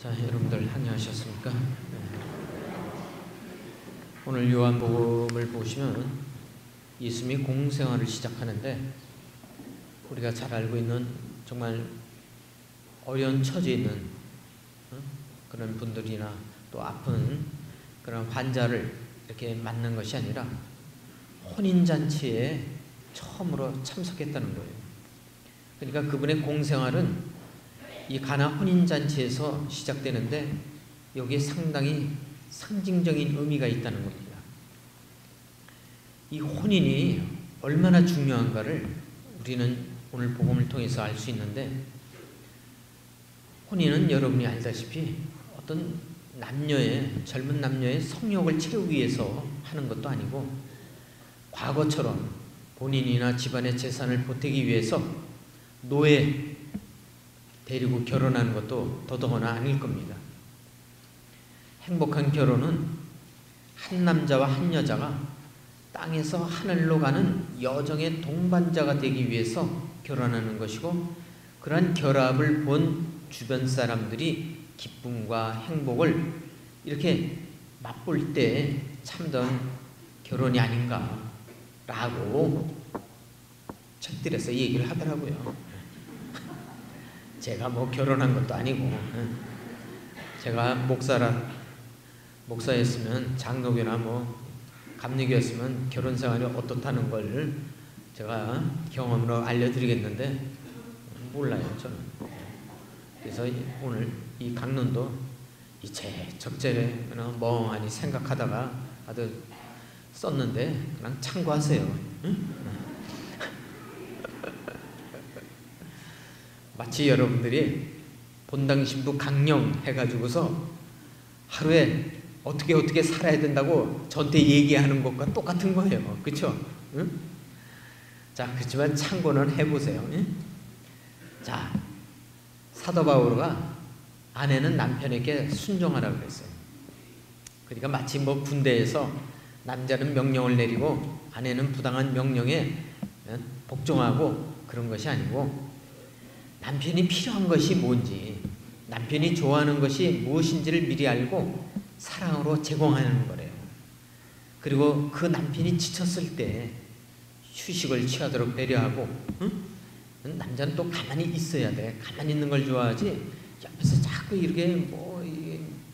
자, 여러분들 안녕하셨습니까? 오늘 요한복음을 보시면 예수님이 공생활을 시작하는데 우리가 잘 알고 있는 정말 어려운 처지에 있는 그런 분들이나 또 아픈 그런 환자를 이렇게 만난 것이 아니라 혼인잔치에 처음으로 참석했다는 거예요. 그러니까 그분의 공생활은 이 가나 혼인잔치에서 시작되는데 여기에 상당히 상징적인 의미가 있다는 겁니다. 이 혼인이 얼마나 중요한가를 우리는 오늘 복음을 통해서 알 수 있는데, 혼인은 여러분이 알다시피 어떤 젊은 남녀의 성욕을 채우기 위해서 하는 것도 아니고, 과거처럼 본인이나 집안의 재산을 보태기 위해서 노예 데리고 결혼하는 것도 더더구나 아닐 겁니다. 행복한 결혼은 한 남자와 한 여자가 땅에서 하늘로 가는 여정의 동반자가 되기 위해서 결혼하는 것이고, 그러한 결합을 본 주변 사람들이 기쁨과 행복을 이렇게 맛볼 때 참된 결혼이 아닌가라고 책들에서 얘기를 하더라고요. 제가 뭐 결혼한 것도 아니고, 제가 목사였으면, 장로교나 뭐 감리교였으면 결혼 생활이 어떻다는 걸 제가 경험으로 알려드리겠는데 몰라요, 저는. 그래서 오늘 이 강론도 적절히 멍하니 생각하다가 아주 썼는데 그냥 참고하세요. 마치 여러분들이 본당 신부 강령 해가지고서 하루에 어떻게 살아야 된다고 저한테 얘기하는 것과 똑같은 거예요. 그렇죠? 응? 자, 그렇지만 참고는 해보세요. 응? 자, 사도 바울가 아내는 남편에게 순종하라고 그랬어요. 그러니까 마치 뭐 군대에서 남자는 명령을 내리고 아내는 부당한 명령에 복종하고 그런 것이 아니고, 남편이 필요한 것이 뭔지, 남편이 좋아하는 것이 무엇인지를 미리 알고 사랑으로 제공하는 거래요. 그리고 그 남편이 지쳤을 때 휴식을 취하도록 배려하고, 응? 남자는 또 가만히 있어야 돼. 가만히 있는 걸 좋아하지 옆에서 자꾸 이렇게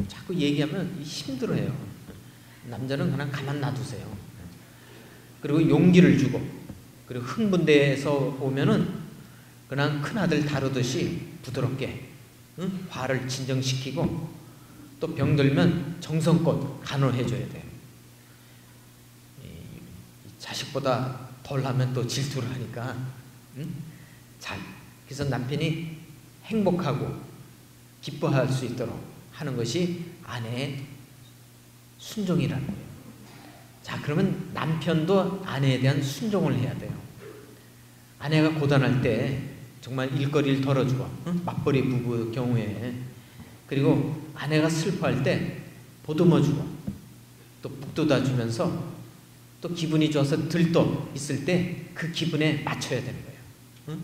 자꾸 얘기하면 힘들어요. 남자는 그냥 가만 놔두세요. 그리고 용기를 주고, 그리고 흥분돼서 오면은 그냥 큰아들 다루듯이 부드럽게 화를 진정시키고, 또 병들면 정성껏 간호해줘야 돼요. 자식보다 덜 하면 또 질투를 하니까. 그래서 남편이 행복하고 기뻐할 수 있도록 하는 것이 아내의 순종이라는 거예요. 자, 그러면 남편도 아내에 대한 순종을 해야 돼요. 아내가 고단할 때 정말 일거리를 덜어주고, 맞벌이 부부 경우에, 그리고 아내가 슬퍼할 때 보듬어주고 또 북돋아주면서 또 기분이 좋아서 들떠 있을 때 그 기분에 맞춰야 되는 거예요.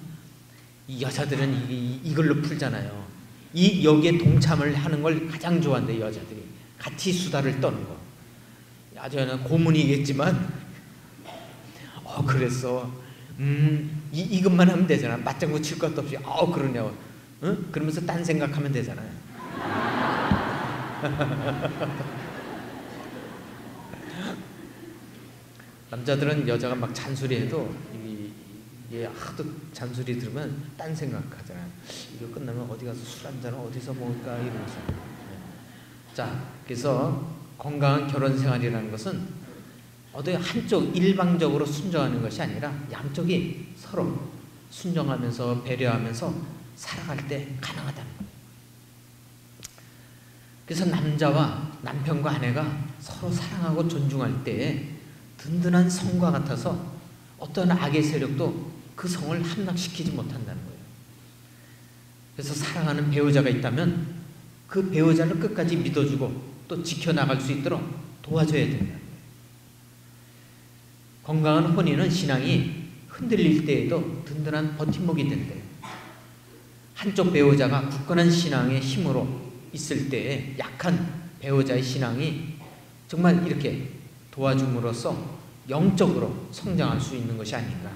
이 여자들은 이걸로 풀잖아요. 여기에 동참을 하는 걸 가장 좋아한대, 여자들이. 같이 수다를 떠는 거. 아주 고문이겠지만 그랬어. 이것만 하면 되잖아. 맞장구 칠 것도 없이 그러냐고. 그러면서 딴 생각하면 되잖아요. 남자들은 여자가 막 잔소리해도 이게 하도 잔소리 들으면 딴 생각하잖아요. 이거 끝나면 어디 가서 술 한잔 어디서 먹을까 이러면서. 자, 그래서 건강한 결혼 생활이라는 것은 어디 한쪽 일방적으로 순종하는 것이 아니라 양쪽이 서로 순종하면서 배려하면서 살아갈 때 가능하다는 거예요. 그래서 남편과 아내가 서로 사랑하고 존중할 때 든든한 성과 같아서 어떤 악의 세력도 그 성을 함락시키지 못한다는 거예요. 그래서 사랑하는 배우자가 있다면 그 배우자를 끝까지 믿어주고 또 지켜나갈 수 있도록 도와줘야 된다. 건강한 혼인은 신앙이 흔들릴 때에도 든든한 버팀목이 된대요. 한쪽 배우자가 굳건한 신앙의 힘으로 있을 때 약한 배우자의 신앙이 정말 이렇게 도와줌으로써 영적으로 성장할 수 있는 것이 아닌가.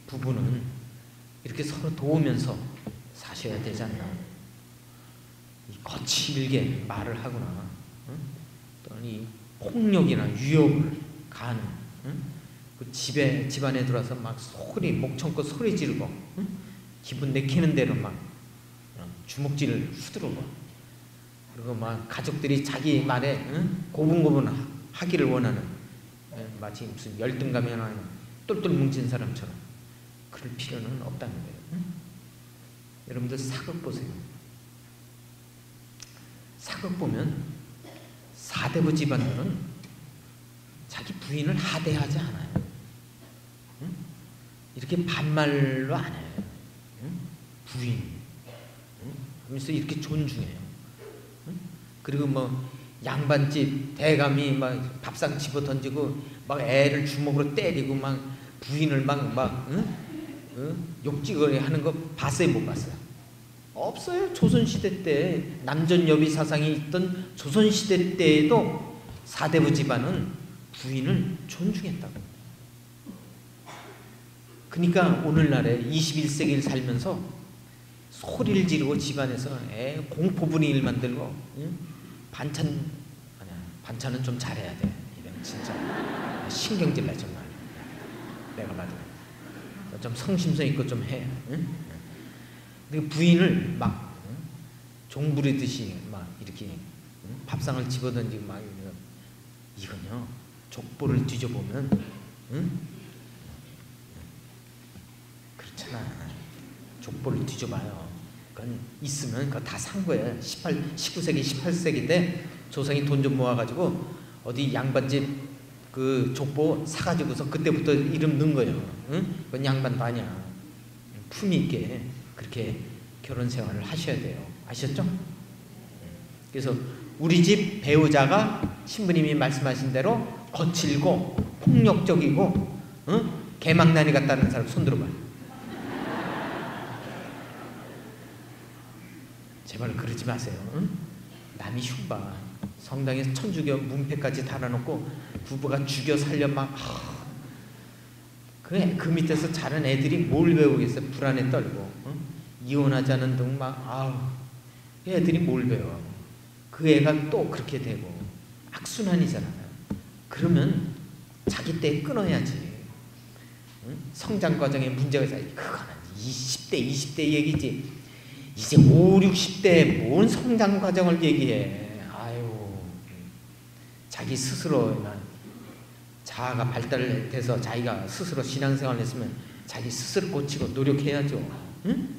부부는 이렇게 서로 도우면서 사셔야 되지 않나. 거칠게 말을 하거나 또는 이 폭력이나 유혹을 가하는, 그 집안에 들어와서 막 목청껏 소리 지르고, 기분 내키는 대로 막 주먹질을 휘두르고, 그리고 막 가족들이 자기 말에 고분고분 하기를 원하는, 마치 무슨 열등감이 하나 똘똘 뭉친 사람처럼 그럴 필요는 없다는 거예요. 여러분들 사극 보세요. 사극 보면 사대부 집안들은 자기 부인을 하대하지 않아요. 이렇게 반말로 안 해요. 부인 하면서 이렇게 존중해요. 그리고 뭐 양반집 대감이 막 밥상 집어 던지고 막 애를 주먹으로 때리고 막 부인을 막 욕지거리 하는 거 봤어요, 못 봤어요? 없어요. 조선시대 때 남전여비 사상이 있던 조선시대 때에도 사대부 집안은 부인을 존중했다고. 그러니까 오늘날에 21세기를 살면서 소리를 지르고 집안에서 공포 분위기를 만들고, 반찬은 좀 잘해야 돼. 이건 진짜 신경질 나 정말. 내가 봐도 좀 성심성 있고 좀 해. 근데 부인을 막 종부리듯이 막 이렇게 밥상을 집어던지고 막 이건요, 족보를 뒤져보면 그렇잖아. 족보를 뒤져봐요. 그건 있으면 그거 다 산 거예요. 19세기 18세기 때 조상이 돈 좀 모아가지고 어디 양반집 그 족보 사가지고서 그때부터 이름 넣은 거예요. 그건 양반도 아니야. 품위 있게 그렇게 결혼 생활을 하셔야 돼요. 아셨죠? 그래서 우리 집 배우자가 신부님이 말씀하신 대로 거칠고 폭력적이고 개망나니 같다는 사람 손 들어봐요. 제발 그러지 마세요. 남이 흉봐. 성당에서 천주교 문패까지 달아놓고 부부가 죽여 살려 막 그 밑에서 자란 애들이 뭘 배우겠어요? 불안에 떨고 이혼하자는 등 막 애들이 뭘 배워? 그 애가 또 그렇게 되고 악순환이잖아요. 그러면 자기 때 끊어야지. 성장 과정에 문제가 있어요. 그거는 20대 얘기지. 이제 5, 60대에 뭔 성장 과정을 얘기해. 아유, 자기 스스로 자아가 발달돼서 자기가 스스로 신앙생활을 했으면 자기 스스로 고치고 노력해야죠. 응?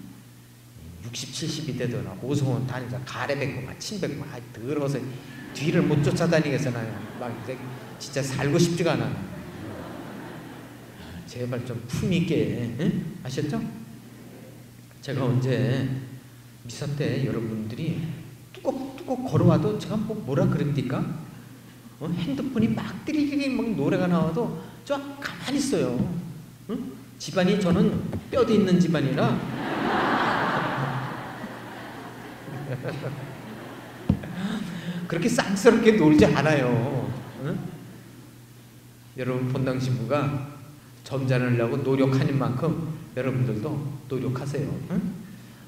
60, 70이 되도 오송은 다니면서 가래뱉고 막 침뱉고 막 더러워서 뒤를 못 쫓아다니겠어요. 막 진짜 살고 싶지가 않아. 제발 좀 품있게, 응? 아셨죠? 제가 언제 미사 때 여러분들이 뚜껑 걸어와도 제가 뭐라 그럽니까? 핸드폰이 막 띠리리리 막 노래가 나와도 저 가만히 있어요. 응? 집안이 저는 뼈도 있는 집안이라 그렇게 쌍스럽게 놀지 않아요. 응? 여러분 본당 신부가 점잖으려고 노력하는 만큼 여러분들도 노력하세요. 응?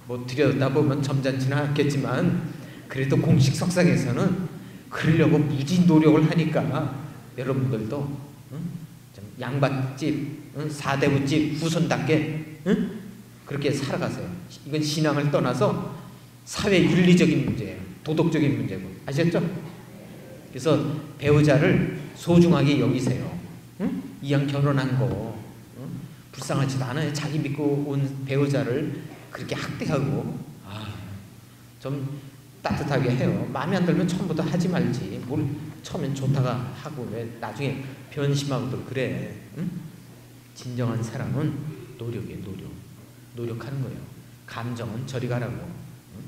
뭐 들여다보면 점잖지는 않겠지만 그래도 공식 석상에서는 그러려고 무지 노력을 하니까 여러분들도 좀 양반집, 사대부집 후손답게 그렇게 살아가세요. 이건 신앙을 떠나서 사회 윤리적인 문제예요. 도덕적인 문제고. 아셨죠? 그래서 배우자를 소중하게 여기세요. 이왕 결혼한 거 불쌍하지도 않아요. 자기 믿고 온 배우자를 그렇게 학대하고 좀 따뜻하게 해요. 마음에 안 들면 처음부터 하지 말지. 뭘 처음엔 좋다가 하고 왜 나중에 변심하고도 그래. 응? 진정한 사랑은 노력이에요. 노력하는 거예요. 감정은 저리 가라고. 응?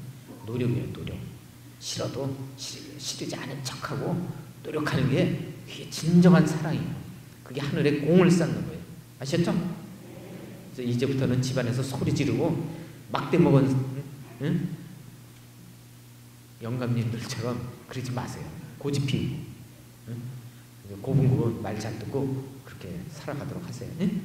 노력이에요. 노력. 싫어도 싫지 않은 척하고 노력하는 게 그게 진정한 사랑이에요. 그게 하늘에 공을 쌓는 거예요. 아셨죠? 그래서 이제부터는 집안에서 소리 지르고 막대 먹은 영감님들처럼 그러지 마세요. 고집 피우고, 응? 고분고분 말 잘 듣고 그렇게 살아가도록 하세요. 응?